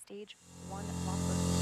Stage 1 launch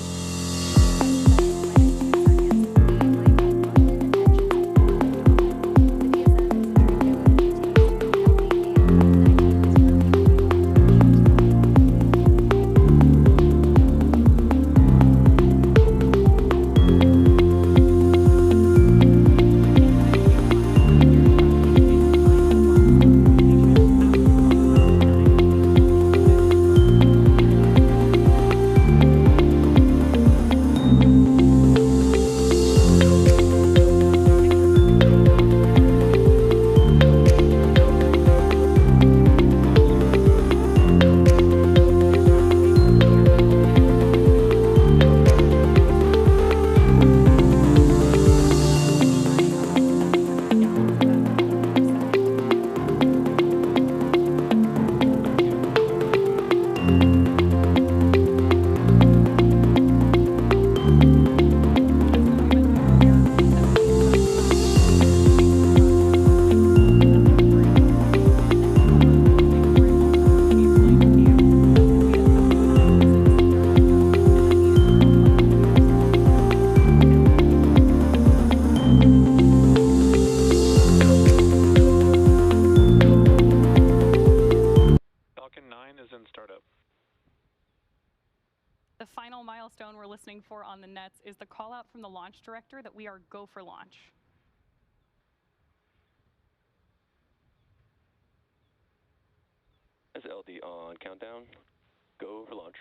milestone we're listening for on the nets is the call out from the launch director that we are go for launch. SLD on countdown, go for launch.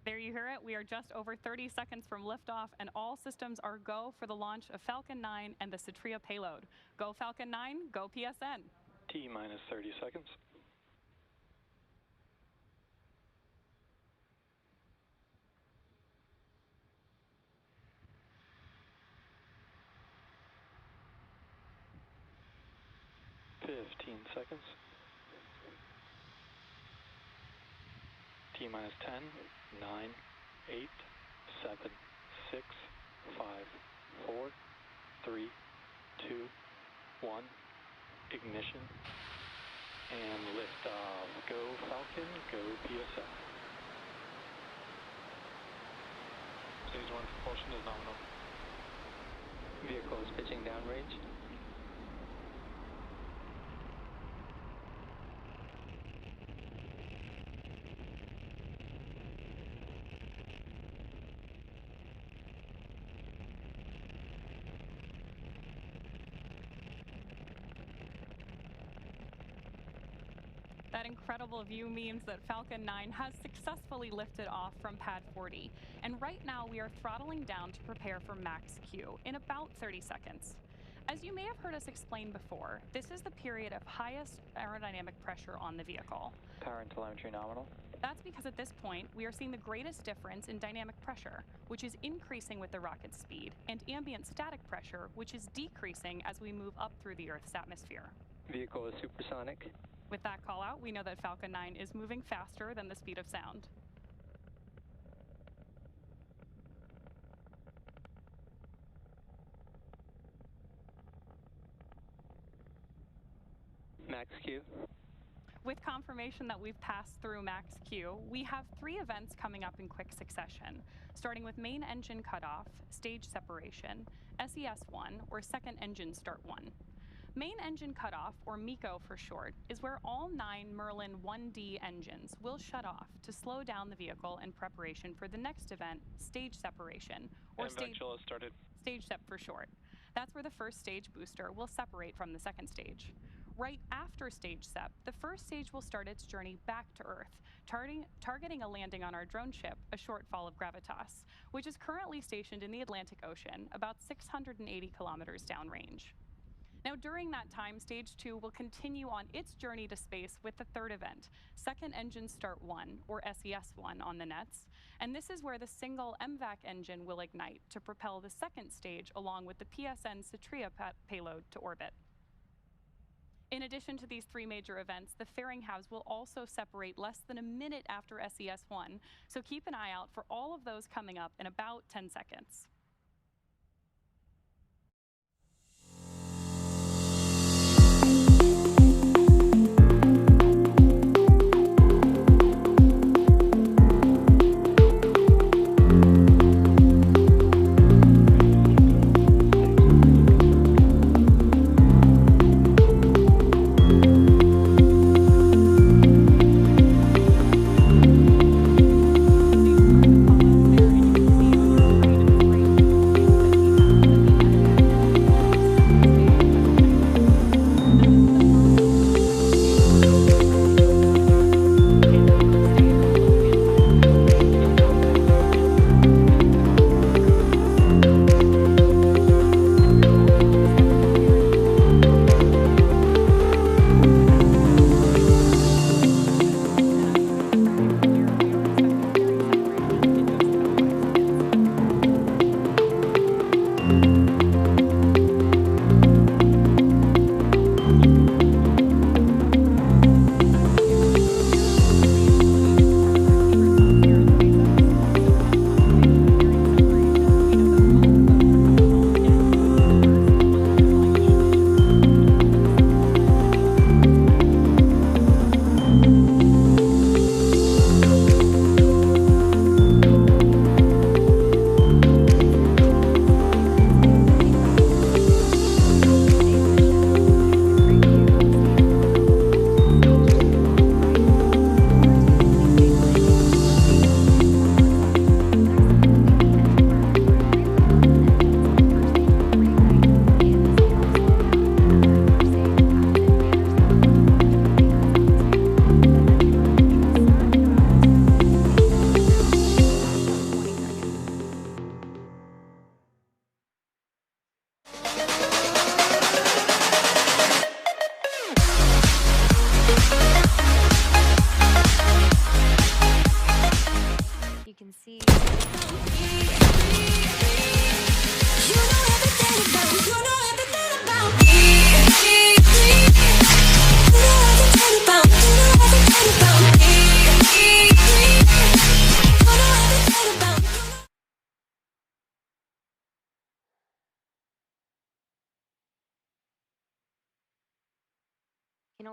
There you hear it. We are just over 30 seconds from liftoff, and all systems are go for the launch of Falcon 9 and the SATRIA payload. Go Falcon 9, go PSN. T minus 30 seconds. Seconds. T minus 10, 9, 8, 7, 6, 5, 4, 3, 2, 1. Ignition and liftoff. Go Falcon, go PSN. Stage 1 propulsion is nominal. Vehicle is pitching downrange. That incredible view means that Falcon 9 has successfully lifted off from pad 40. And right now we are throttling down to prepare for max Q in about 30 seconds. As you may have heard us explain before, this is the period of highest aerodynamic pressure on the vehicle. Power and telemetry nominal. That's because at this point, we are seeing the greatest difference in dynamic pressure, which is increasing with the rocket's speed, and ambient static pressure, which is decreasing as we move up through the Earth's atmosphere. Vehicle is supersonic. With that call out, we know that Falcon 9 is moving faster than the speed of sound. Max Q. With confirmation that we've passed through max Q, we have 3 events coming up in quick succession, starting with main engine cutoff, stage separation, SES-1, or second engine start 1. Main engine cutoff, or MECO for short, is where all 9 Merlin 1D engines will shut off to slow down the vehicle in preparation for the next event, stage separation, or stage sep for short. That's where the first stage booster will separate from the second stage. Right after stage sep, the first stage will start its journey back to Earth, targeting a landing on our drone ship, a shortfall of Gravitas, which is currently stationed in the Atlantic Ocean, about 680 kilometers downrange. Now, during that time, Stage 2 will continue on its journey to space with the third event, Second Engine Start 1, or SES-1 on the nets, and this is where the single MVAC engine will ignite to propel the second stage along with the PSN SATRIA payload to orbit. In addition to these 3 major events, the fairing halves will also separate less than a minute after SES-1, so keep an eye out for all of those coming up in about 10 seconds.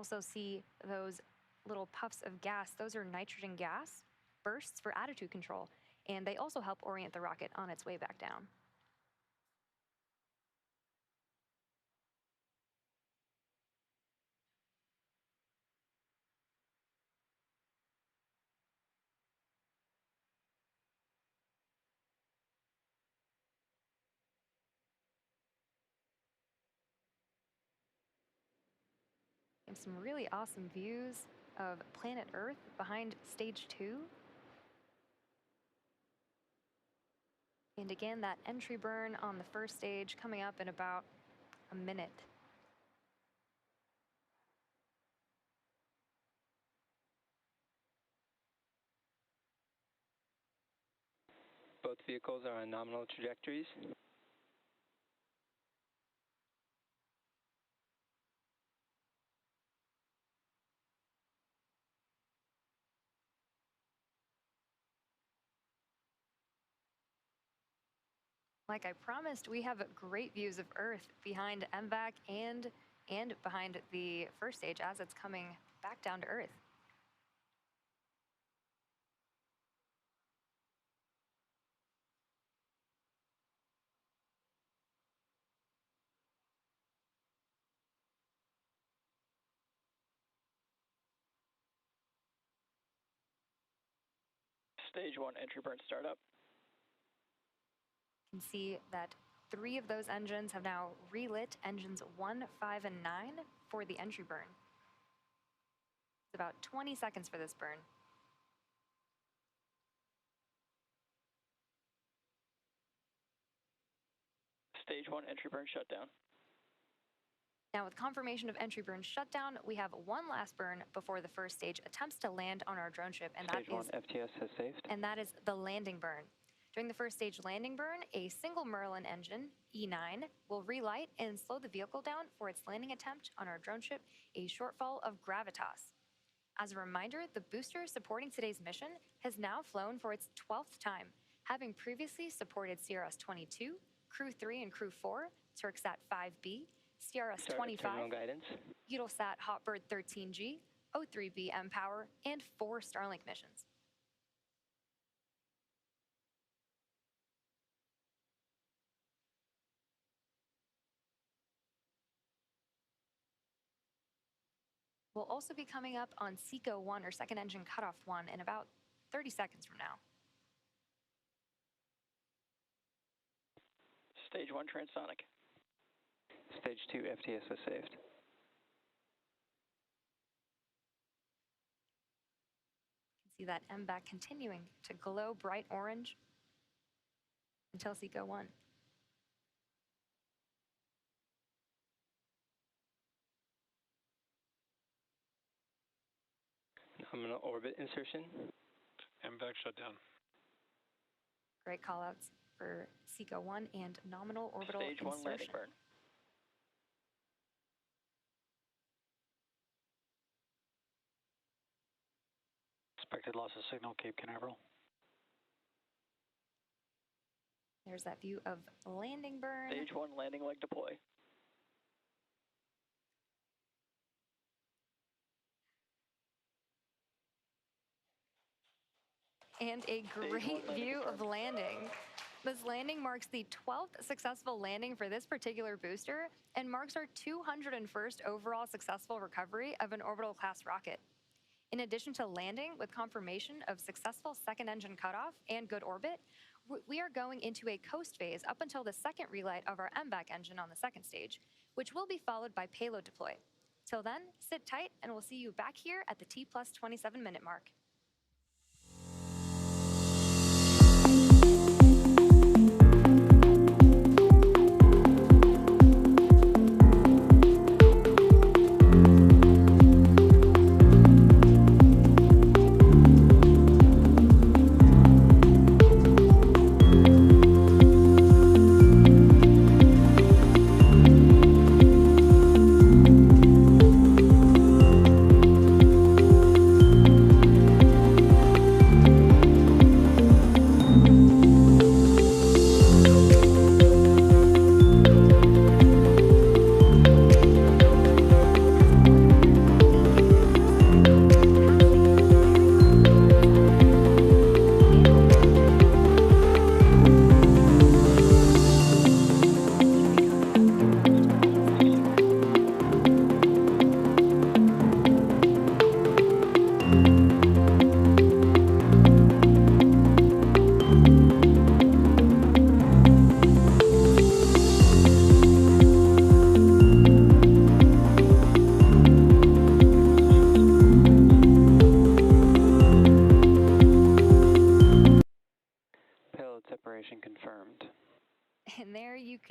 also see those little puffs of gas. Those are nitrogen gas bursts for attitude control, and they also help orient the rocket on its way back down. And some really awesome views of planet Earth behind stage 2. And again, that entry burn on the first stage coming up in about a minute. Both vehicles are on nominal trajectories. Like I promised, we have great views of Earth behind MVAC and behind the first stage as it's coming back down to Earth. Stage 1 entry burn startup. You can see that 3 of those engines have now relit, engines 1, 5, and 9 for the entry burn. It's about 20 seconds for this burn. Stage 1 entry burn shutdown. Now, with confirmation of entry burn shutdown, we have one last burn before the first stage attempts to land on our drone ship, and Stage 1 FTS has saved. and that is the landing burn. During the first stage landing burn, a single Merlin engine, E9, will relight and slow the vehicle down for its landing attempt on our drone ship, a shortfall of gravitas. As a reminder, the booster supporting today's mission has now flown for its 12th time, having previously supported CRS-22, Crew 3 and Crew 4, Turksat 5B, CRS-25, Eutelsat Hotbird 13G, O3B mPOWER, and 4 Starlink missions. We'll also be coming up on SECO-1 or second engine cutoff 1 in about 30 seconds from now. Stage 1 transonic. Stage 2 FTS has saved. You can see that MVAC continuing to glow bright orange until SECO-1. Nominal orbit insertion. MVAC shutdown. Great callouts for SECO-1 and nominal orbital Stage 1 landing insertion. burn. Expected loss of signal, Cape Canaveral. There's that view of landing burn. Stage 1 landing leg deploy. And a great view of landing. This landing marks the 12th successful landing for this particular booster and marks our 201st overall successful recovery of an orbital class rocket. In addition to landing with confirmation of successful second engine cutoff and good orbit, we are going into a coast phase up until the second relight of our MVAC engine on the second stage, which will be followed by payload deploy. Till then, sit tight and we'll see you back here at the T+27 minute mark.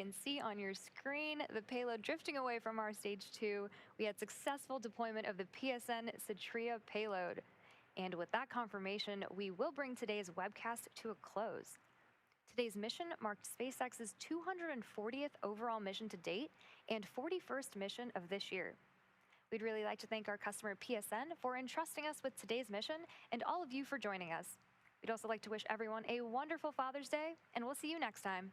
can see on your screen the payload drifting away from our stage 2. We had successful deployment of the PSN SATRIA payload. And with that confirmation, we will bring today's webcast to a close. Today's mission marked SpaceX's 240th overall mission to date and 41st mission of this year. We'd really like to thank our customer PSN for entrusting us with today's mission and all of you for joining us. We'd also like to wish everyone a wonderful Father's Day, and we'll see you next time.